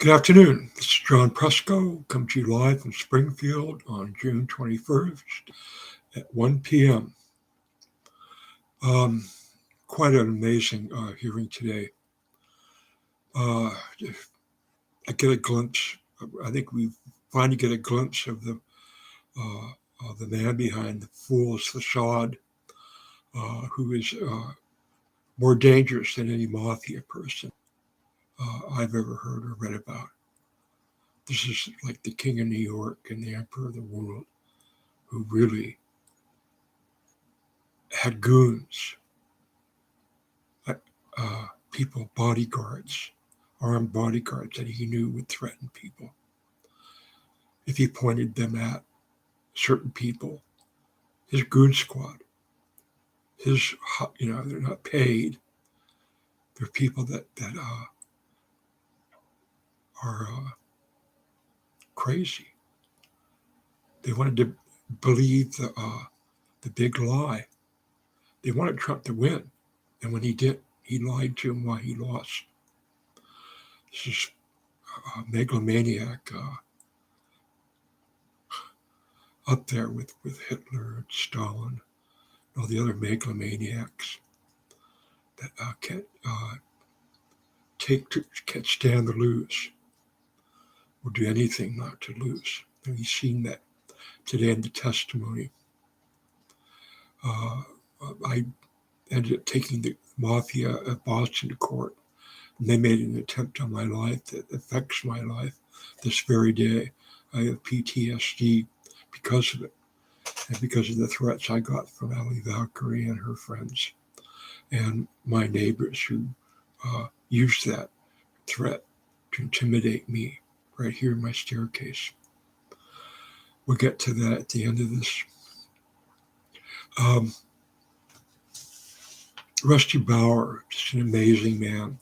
Good afternoon. This is John Presco, come to you live from Springfield on June 21st at 1 p.m. Um, Quite an amazing hearing today. Uh, I get a glimpse, I think we finally get a glimpse uh, of the man behind the fool's facade, who is more dangerous than any mafia person I've ever heard or read about. This is like the king of New York and the emperor of the world, who really had goons, people, bodyguards, armed bodyguards that he knew would threaten people. If he pointed them at certain people, his goon squad, they're not paid. They're people that are crazy. They wanted to believe the big lie. They wanted Trump to win, and when he did, he lied to them why he lost. This is a megalomaniac up there with Hitler and Stalin, and all the other megalomaniacs that can't stand to lose or do anything not to lose. And we've seen that today in the testimony. Uh, I ended up taking the mafia of Boston to court, and they made an attempt on my life that affects my life this very day. I have PTSD because of it, and because of the threats I got from Ali Valkyrie and her friends, and my neighbors who used that threat to intimidate me right here in my staircase. We'll get to that at the end of this. Um, Rusty Bauer, just an amazing man.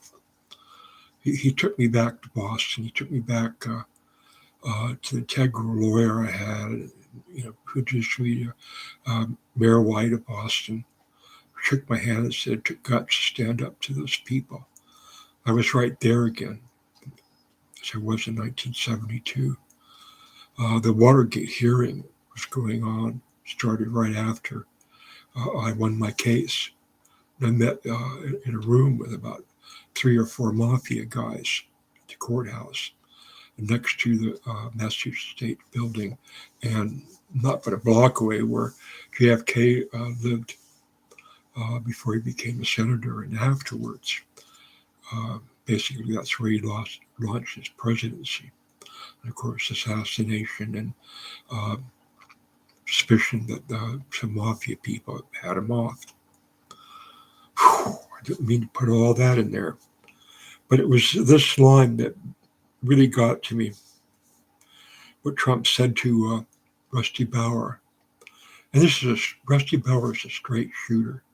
He took me back to Boston. He took me back to the integral lawyer I had, who introduced me to Mayor White of Boston. Shook my hand and said it took guts to stand up to those people. I was right there again, as I was in 1972. The Watergate hearing was going on, started right after I won my case. And I met in a room with about 3 or 4 mafia guys at the courthouse next to the Massachusetts State Building, and not but a block away where JFK lived before he became a senator, and afterwards. Basically, that's where he launched his presidency. And of course, assassination and uh, suspicion that some mafia people had him off. Whew, I didn't mean to put all that in there, but it was this line that really got to me. What Trump said to Rusty Bauer, and Rusty Bauer is a straight shooter,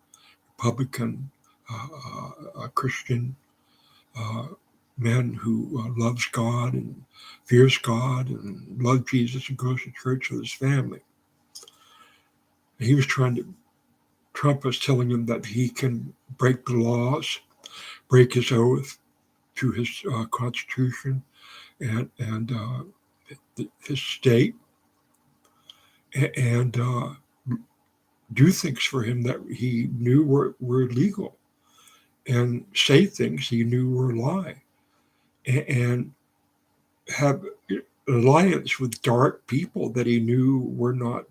Republican, a Christian uh, man who loves God and fears God and loves Jesus and goes to church with his family. And he was Trump was telling him that he can break the laws, break his oath to his Constitution and his state, and do things for him that he knew were illegal, and say things he knew were a lie, and have alliance with dark people that he knew were not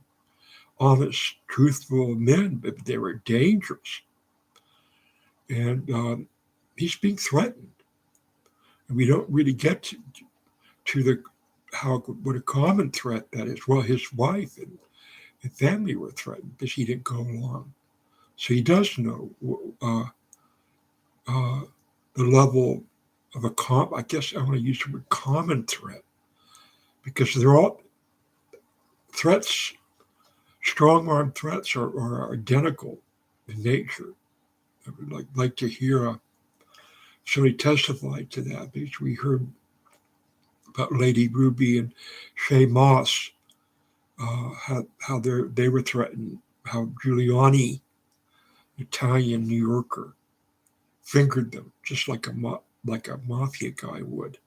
honest, truthful men, but they were dangerous. And he's being threatened. And we don't really get to the what a common threat that is. Well, his wife and family were threatened because he didn't go along. So he does know uh, the level of I guess I want to use the word common threat, because they're all threats. Strong arm threats are identical in nature. I would like to hear somebody testify to that, because we heard about Lady Ruby and Shay Moss, how they were threatened, how Giuliani, Italian New Yorker, fingered them just like a mafia guy would.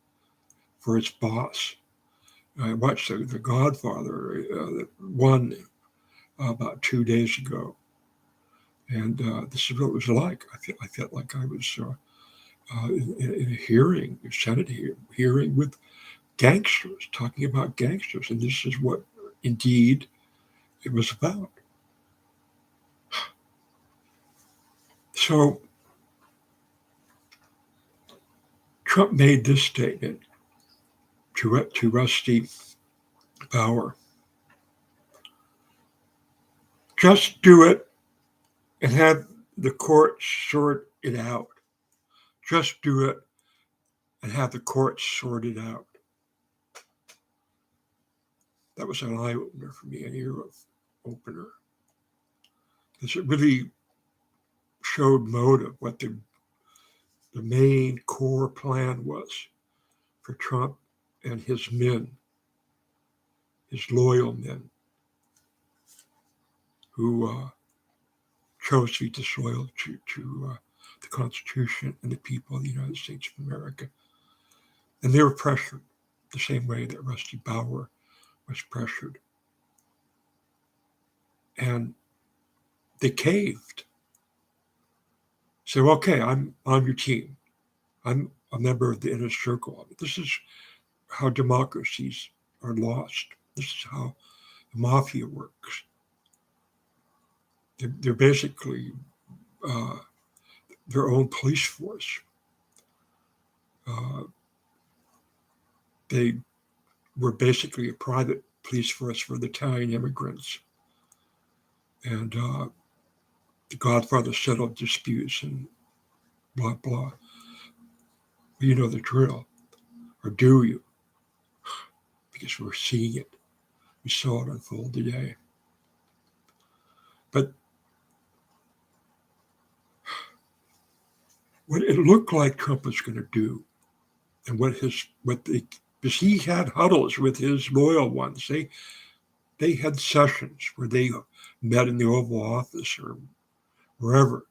for its boss. I watched The Godfather one about 2 days ago, and this is what it was like. I felt like I was in a hearing, a Senate hearing with gangsters, talking about gangsters, and this is what indeed it was about. So Trump made this statement to Rusty Bauer: just do it and have the courts sort it out. Just do it and have the courts sort it out. That was an eye opener for me, an ear opener, because it really showed motive, what the main core plan was for Trump and his men, his loyal men, who chose to be disloyal to the Constitution and the people of the United States of America. And they were pressured the same way that Rusty Bauer was pressured. And they caved. So, okay, I'm on your team. I'm a member of the inner circle. This is how democracies are lost. This is how the mafia works. They're basically their own police force. They were basically a private police force for the Italian immigrants. And the Godfather settled disputes and blah, blah. You know the drill. Or do you? Because we're seeing it. We saw it unfold today. But what it looked like Trump was going to do, and because he had huddles with his loyal ones. They had sessions where they met in the Oval Office or wherever,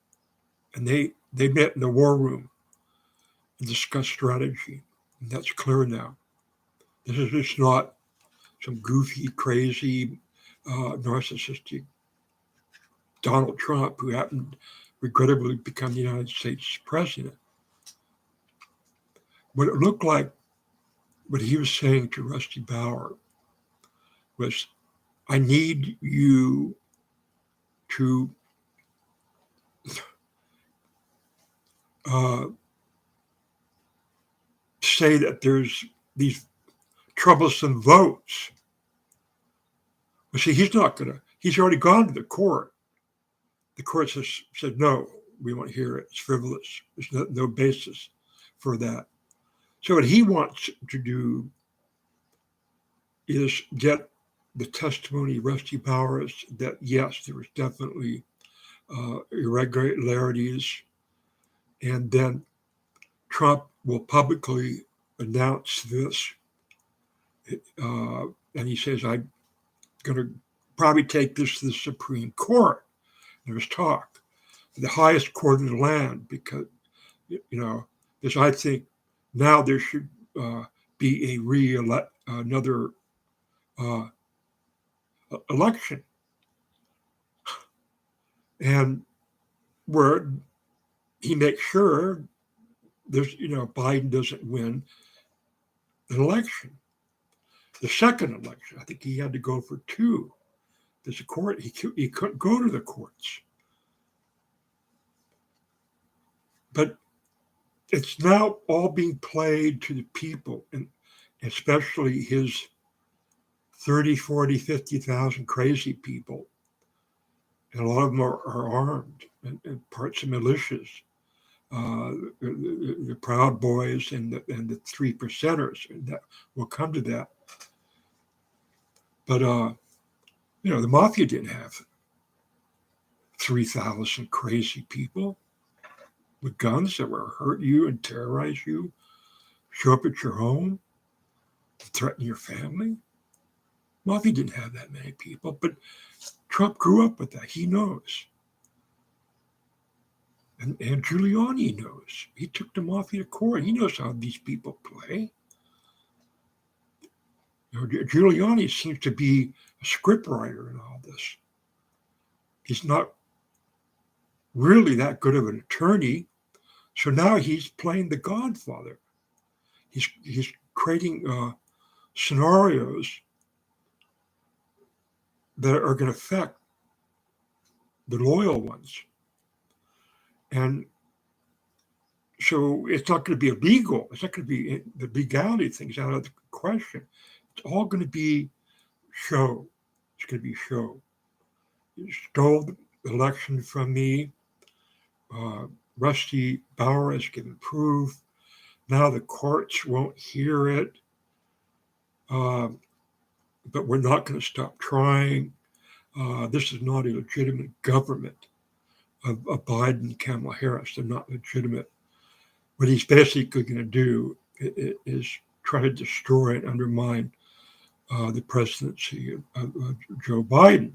and they met in the war room and discussed strategy. And that's clear now. This is just not some goofy, crazy, narcissistic Donald Trump who happened regrettably to become the United States president. What it looked like, what he was saying to Rusty Bauer was, I need you to say that there's these troublesome votes. Well, see, he's already gone to the court. The court has said, no, we won't hear it. It's frivolous. There's no basis for that. So what he wants to do is get the testimony of Rusty Bowers that, yes, there was definitely irregularities. And then Trump will publicly announce this. And he says, I'm going to probably take this to the Supreme Court. There's talk. The highest court in the land, because, because I think now there should be another election. And where he makes sure there's, Biden doesn't win an election. The second election, I think he had to go for two. There's a court, he couldn't go to the courts. But it's now all being played to the people, and especially his 30, 40, 50,000 crazy people. And a lot of them are armed and parts of militias, the Proud Boys and the 3%ers, and that we'll come to that. But the mafia didn't have 3,000 crazy people with guns that will hurt you and terrorize you, show up at your home, threaten your family. Mafia didn't have that many people, but Trump grew up with that. He knows. And Giuliani knows. He took the mafia to court. He knows how these people play. Giuliani seems to be a scriptwriter in all this. He's not really that good of an attorney, so now he's playing the Godfather. He's creating scenarios that are going to affect the loyal ones, and so it's not going to be illegal. It's not going to be the legality things out of the question. It's all going to be show. It's going to be show. You stole the election from me. Rusty Bauer has given proof. Now the courts won't hear it. But we're not going to stop trying. This is not a legitimate government of Biden, Kamala Harris. They're not legitimate. What he's basically going to do is try to destroy and undermine the presidency of Joe Biden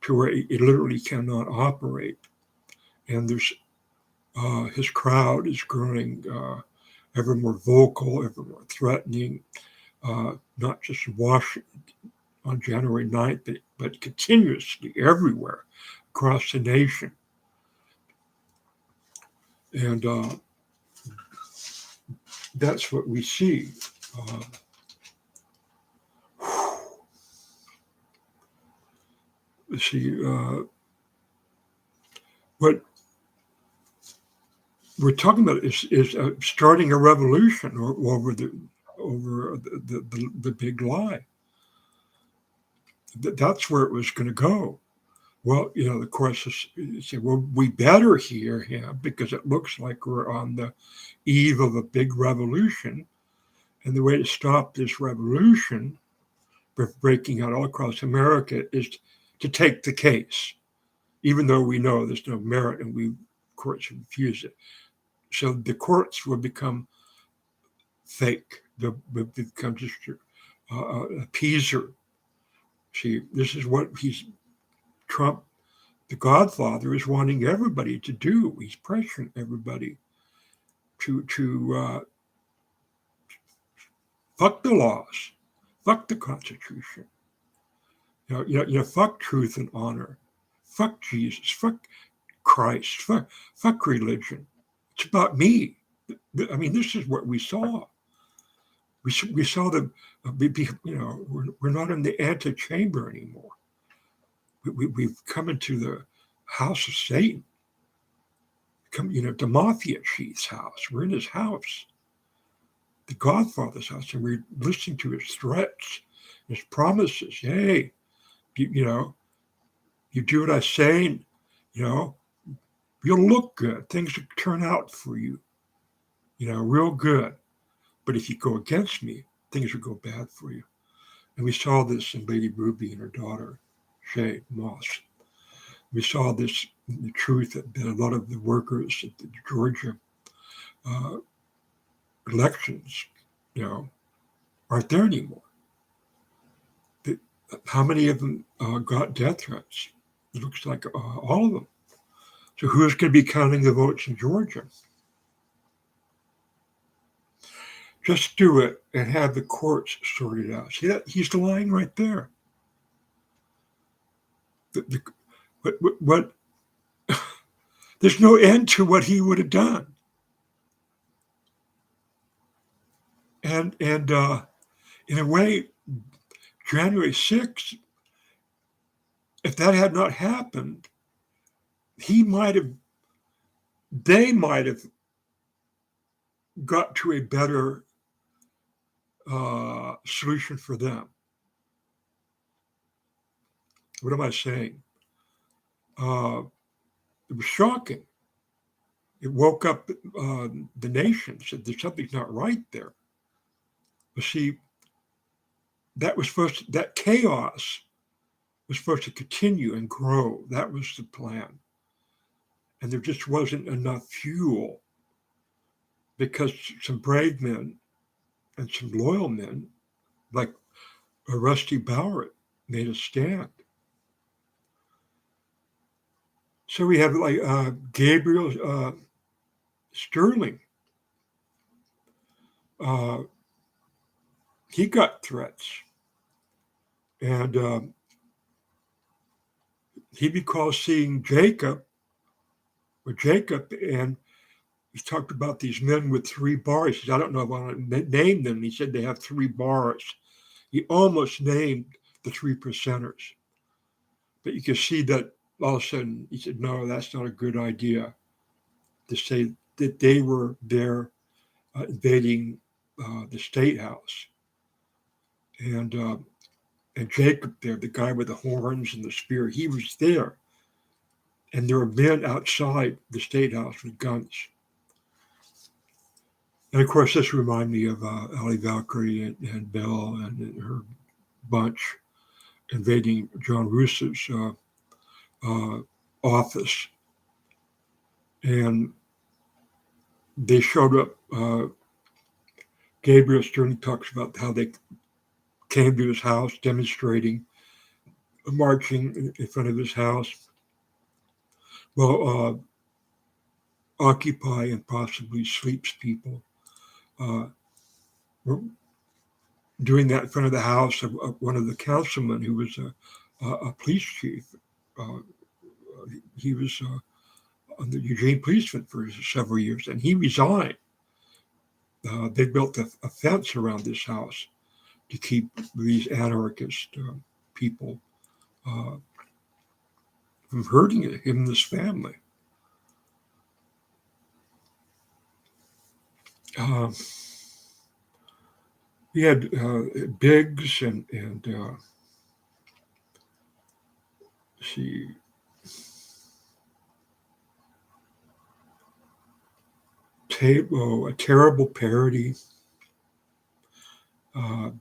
to where it literally cannot operate. And there's his crowd is growing ever more vocal, ever more threatening, not just in Washington on January 9th, but continuously everywhere across the nation. And that's what we see. What we're talking about is starting a revolution over the big lie. That's where it was going to go. Well, the course say, well, we better hear him because it looks like we're on the eve of a big revolution. And the way to stop this revolution, breaking out all across America, is to take the case, even though we know there's no merit and courts refuse it. So the courts will become fake. They'll become just a appeaser. See, this is what Trump, the Godfather, is wanting everybody to do. He's pressuring everybody to fuck the laws, fuck the Constitution. Fuck truth and honor, fuck Jesus, fuck Christ, fuck religion. It's about me. I mean, this is what we saw. We saw we're not in the antechamber anymore. We've come into the house of Satan. The mafia chief's house. We're in his house, the Godfather's house, and we're listening to his threats, his promises. Hey, you do what I say, and, you'll look good. Things will turn out for you, real good. But if you go against me, things will go bad for you. And we saw this in Lady Ruby and her daughter, Shaye Moss. We saw this in the truth that a lot of the workers at the Georgia elections, aren't there anymore. How many of them got death threats? It looks like all of them. So who's going to be counting the votes in Georgia? Just do it and have the courts sort it out. See that? He's lying right there. What there's no end to what he would have done. And in a way, January 6th, if that had not happened, they might have got to a better solution for them. What am I saying? It was shocking. It woke up the nation, said there's something's not right there. But see, that chaos was supposed to continue and grow. That was the plan. And there just wasn't enough fuel because some brave men and some loyal men, like Rusty Bauer, made a stand. So we have Gabriel Sterling he got threats, and he recalls seeing Jacob, and he talked about these men with 3 bars. He said, I don't know if I want to name them. He said they have 3 bars. He almost named the 3 percenters, but you can see that all of a sudden he said, no, that's not a good idea to say that they were there invading the State House. And Jacob there, the guy with the horns and the spear, he was there. And there were men outside the State House with guns. And of course, this reminded me of Ali Valkyrie and Bell and her bunch invading John Russo's office. And they showed up. Gabriel Stern talks about how they came to his house demonstrating, marching in front of his house. Well, Occupy and possibly Sleep's people were doing that in front of the house of one of the councilmen who was a police chief. He was on the Eugene Police for several years, and he resigned. They built a fence around this house to keep these anarchist people from hurting him and his family. We had Biggs and see, a terrible parody.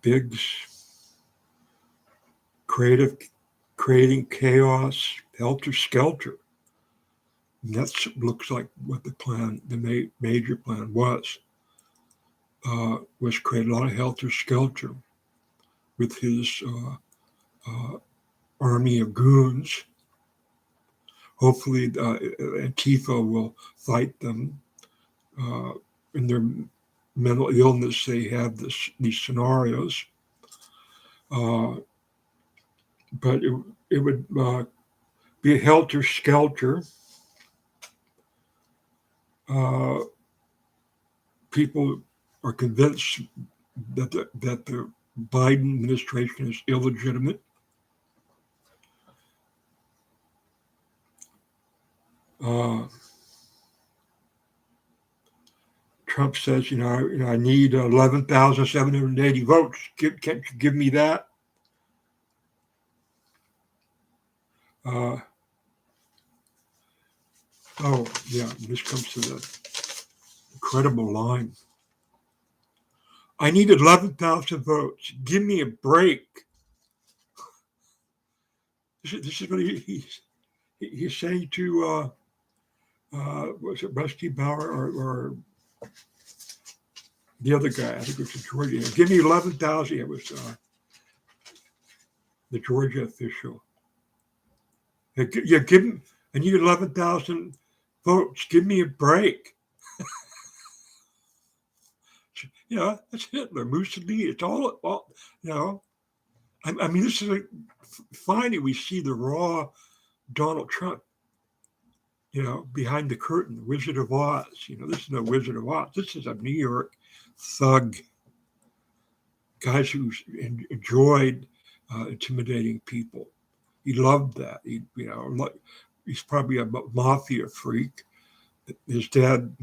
Biggs creating chaos, helter skelter. And that looks like what the major plan was create a lot of helter skelter with his army of goons. Hopefully, Antifa will fight them in their mental illness. They have these scenarios, but it would be a helter skelter. People are convinced that the Biden administration is illegitimate. Trump says, I need 11,780 votes. Can't you give me that? This comes to the incredible line. I need 11,000 votes. Give me a break. This is what he's saying to, was it Rusty Bauer or the other guy? I think it was Georgia. Give me 11,000. It was the Georgia official. Give him. I need 11,000 votes. Give me a break. That's Hitler, Mussolini. It's all. I mean, this is finally we see the raw Donald Trump. Behind the curtain, the Wizard of Oz. This is no Wizard of Oz. This is a New York thug. Guys who enjoyed intimidating people. He loved that. He's probably a mafia freak. His dad,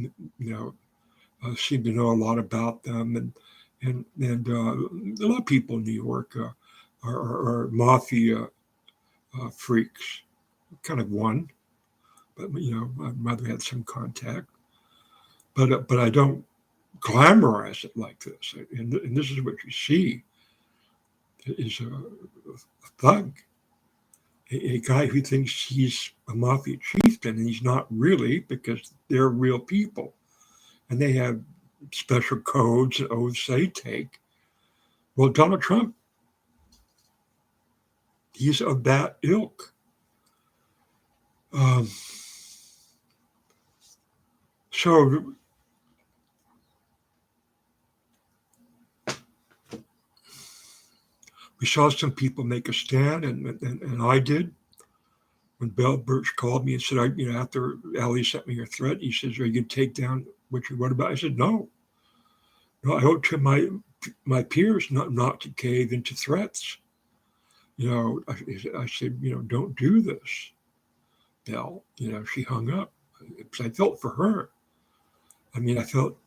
seemed to know a lot about them, and a lot of people in New York are mafia freaks. Kind of one, but my mother had some contact. But I don't glamorize it like this, and this is what you see is a thug. A guy who thinks he's a mafia chieftain, and he's not really, because they're real people. And they have special codes and oaths they take. Well, Donald Trump, he's of that ilk. So We saw some people make a stand, and I did. When Bill Birch called me and said, after Ali sent me your threat, he says, "Are you going to take down what you wrote about?" I said, "No, no. I owe it to my peers not to cave into threats." I said, "Don't do this, Bill." She hung up. I felt for her. I felt,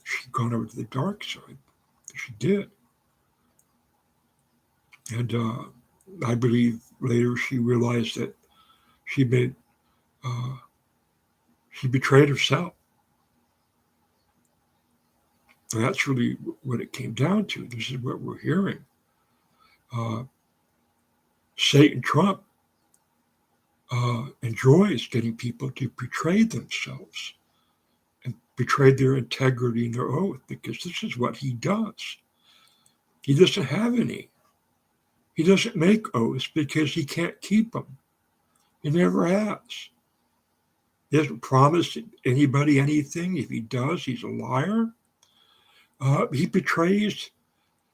she'd gone over to the dark side. She did. And I believe later she realized that she made, she betrayed herself. And that's really what it came down to. This is what we're hearing. Satan Trump enjoys getting people to betray themselves and betray their integrity and their oath, because this is what he does. He doesn't have any. He doesn't make oaths because he can't keep them. He never has. He hasn't promised anybody anything. If he does, he's a liar. He betrays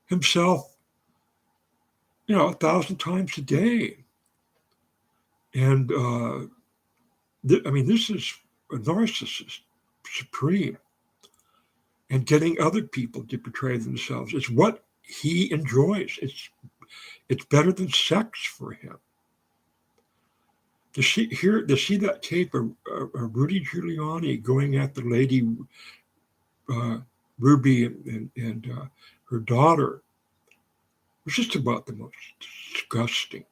himself, 1,000 times a day. And this is a narcissist supreme. And getting other people to betray themselves is what he enjoys. It's better than sex for him. To see that tape of Rudy Giuliani going at the lady Ruby and her daughter was just about the most disgusting,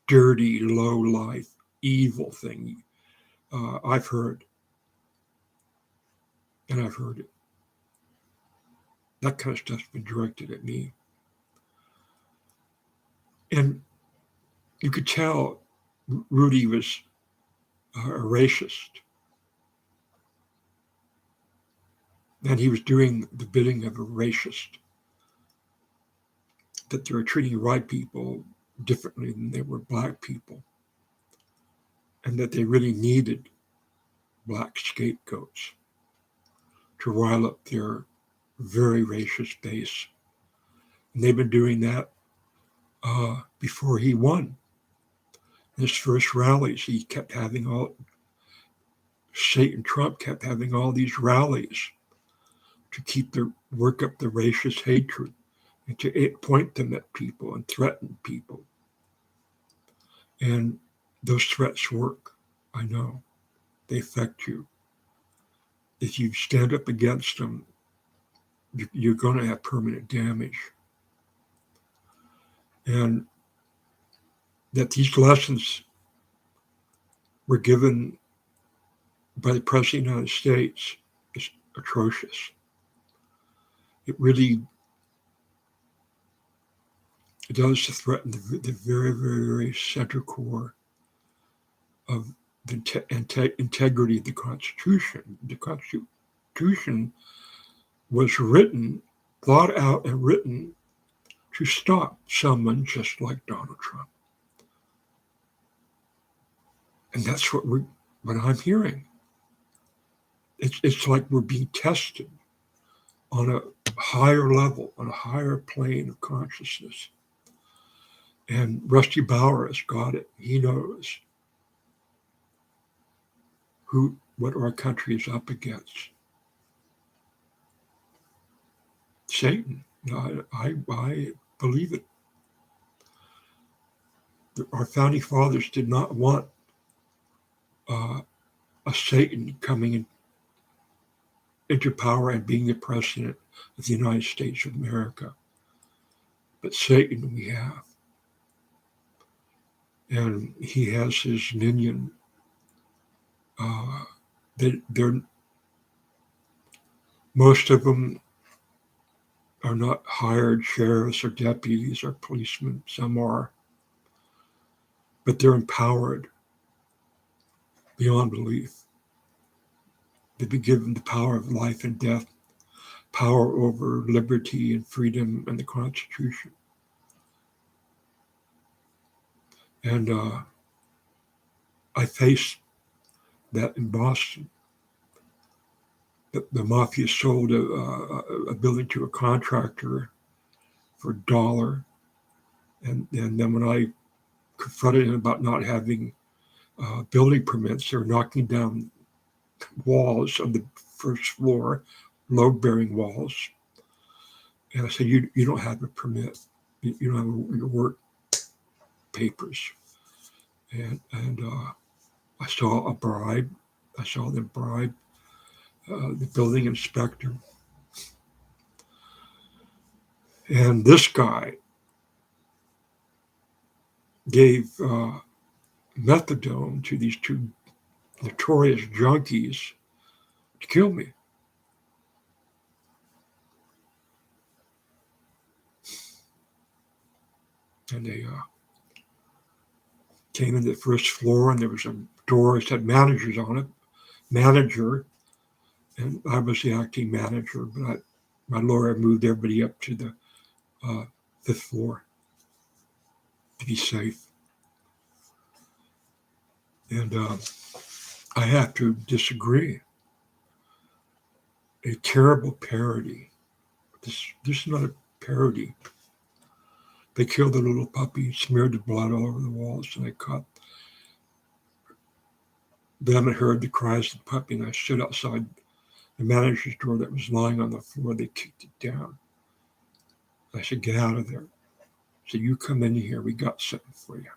dirty, low life, evil thing I've heard. And I've heard it. That kind of stuff's been directed at me. And you could tell Rudy was a racist. And he was doing the bidding of a racist. That they were treating white people differently than they were black people. And that they really needed black scapegoats to rile up their very racist base. And they've been doing that before he won. In his first rallies, he kept having Satan Trump kept having all these rallies to work up the racist hatred and to point them at people and threaten people. And those threats work. I know. They affect you. If you stand up against them, you're going to have permanent damage. And that these lessons were given by the President of the United States is atrocious. It really does threaten the very, very, very center core of the integrity of the Constitution. The Constitution was thought out and written to stop someone just like Donald Trump. And that's what I'm hearing. It's like we're being tested on a higher level, on a higher plane of consciousness. And Rusty Bauer has got it. He knows what our country is up against. Satan. I believe it. Our founding fathers did not want a Satan coming into power and being the president of the United States of America. But Satan we have. And he has his minion. Most of them are not hired sheriffs or deputies or policemen. Some are. But they're empowered beyond belief. They've been given the power of life and death, power over liberty and freedom and the Constitution. And I faced that in Boston. the mafia sold a building to a contractor for $1. And then when I confronted him about not having building permits, they were knocking down walls of the first floor, load-bearing walls. And I said, you don't have a permit. You don't have your work papers. And I saw a bribe. I saw them bribe the building inspector. And this guy gave methadone to these two notorious junkies to kill me. And they came in the first floor, and there was a door that had managers on it. Manager, and I was the acting manager, but my lawyer moved everybody up to the 5th floor to be safe. And I have to disagree. A terrible parody. This is not a parody. They killed the little puppy, smeared the blood all over the walls, and I caught them and heard the cries of the puppy, and I stood outside the manager's door that was lying on the floor. They kicked it down. I said, get out of there. I said, you come in here. We got something for you.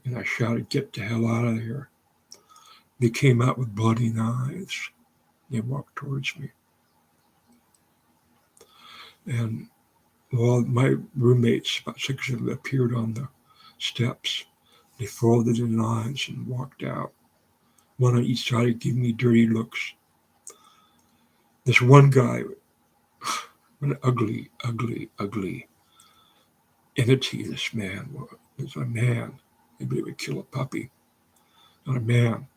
And I shouted, get the hell out of here. They came out with bloody knives. They walked towards me. And all my roommates, about 6 of them, appeared on the steps. They folded their knives and walked out. One on each side, giving me dirty looks. This one guy, an ugly, ugly, ugly entity, this man was a man. Maybe he would kill a puppy, not a man.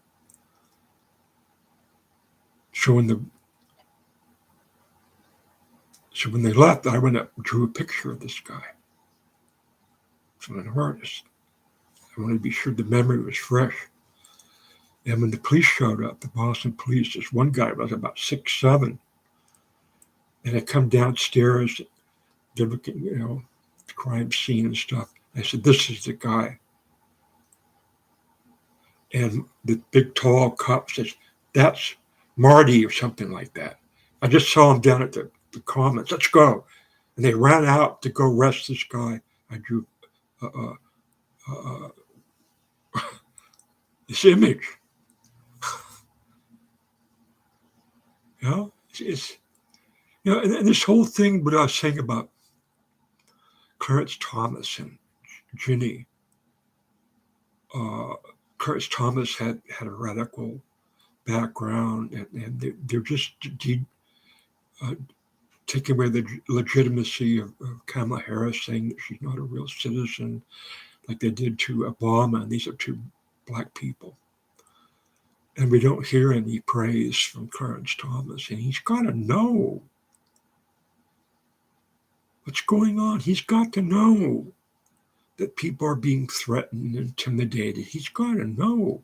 So when they left, I went up and drew a picture of this guy. So I'm an artist. I wanted to be sure the memory was fresh. And when the police showed up, the Boston police, this one guy was about 6'7", and I come downstairs, they're looking, the crime scene and stuff. I said, this is the guy. And the big tall cop says, that's Marty or something like that. I just saw him down at the Commons. Let's go. And they ran out to go arrest this guy. I drew this image. It's and this whole thing, what I was saying about Clarence Thomas and Ginny. Clarence Thomas had a radical background, and they're just taking away the legitimacy of Kamala Harris, saying that she's not a real citizen, like they did to Obama. And these are two Black people. And we don't hear any praise from Clarence Thomas. And he's got to know what's going on. He's got to know that people are being threatened and intimidated. He's got to know.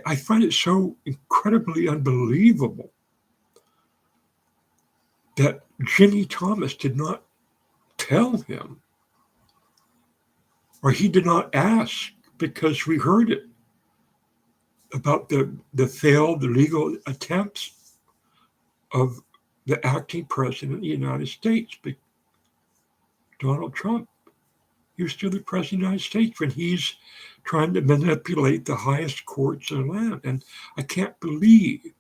I find it so incredibly unbelievable that Ginny Thomas did not tell him, or he did not ask, because we heard it about the failed legal attempts of the acting president of the United States, Donald Trump. He was still the president of the United States when he's trying to manipulate the highest courts in the land. And I can't believe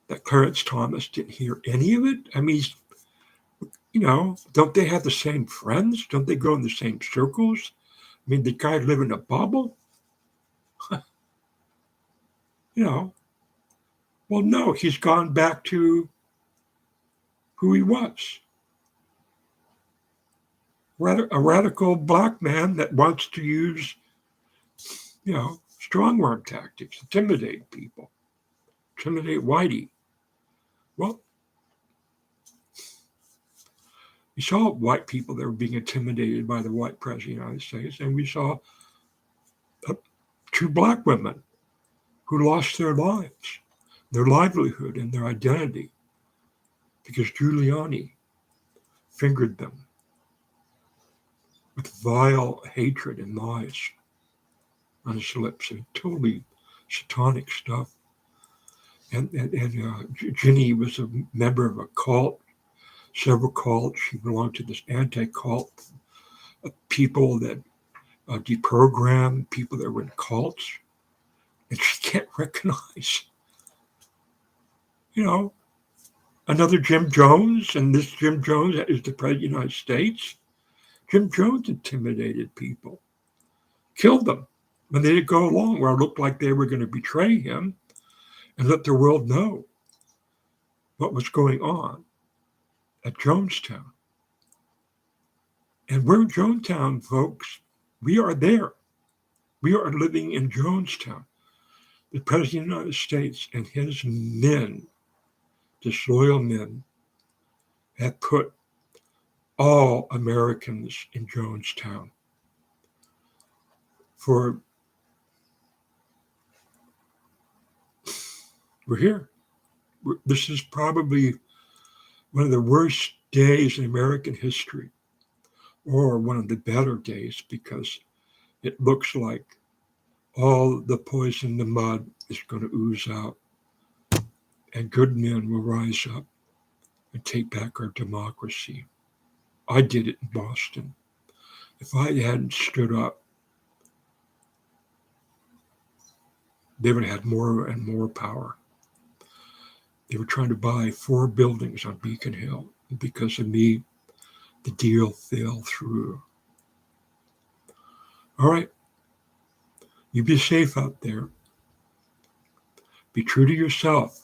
that Clarence Thomas didn't hear any of it. I mean, don't they have the same friends? Don't they go in the same circles? I mean, the guy live in a bubble? Well, no, he's gone back to who he was. A radical Black man that wants to use, strong arm tactics, intimidate people, intimidate Whitey. Well, we saw white people that were being intimidated by the white president of the United States, and we saw 2 Black women who lost their lives. their livelihood and their identity, because Giuliani fingered them with vile hatred and lies on his lips, and totally satanic stuff. And Ginny was a member of a cult, several cults. She belonged to this anti-cult of people that deprogram people that were in cults. And she can't recognize, another Jim Jones. And this Jim Jones is the president of the United States. Jim Jones intimidated people, killed them when they didn't go along where it looked like they were going to betray him and let the world know what was going on at Jonestown. And we're in Jonestown, folks. We are there. We are living in Jonestown. The President of the United States and his men, disloyal men, have put all Americans in Jonestown. We're here. This is probably one of the worst days in American history, or one of the better days, because it looks like all the poison in the mud is going to ooze out, and good men will rise up and take back our democracy. I did it in Boston. If I hadn't stood up, they would have had more and more power. They were trying to buy 4 buildings on Beacon Hill. And because of me, the deal fell through. All right. You be safe out there. Be true to yourself.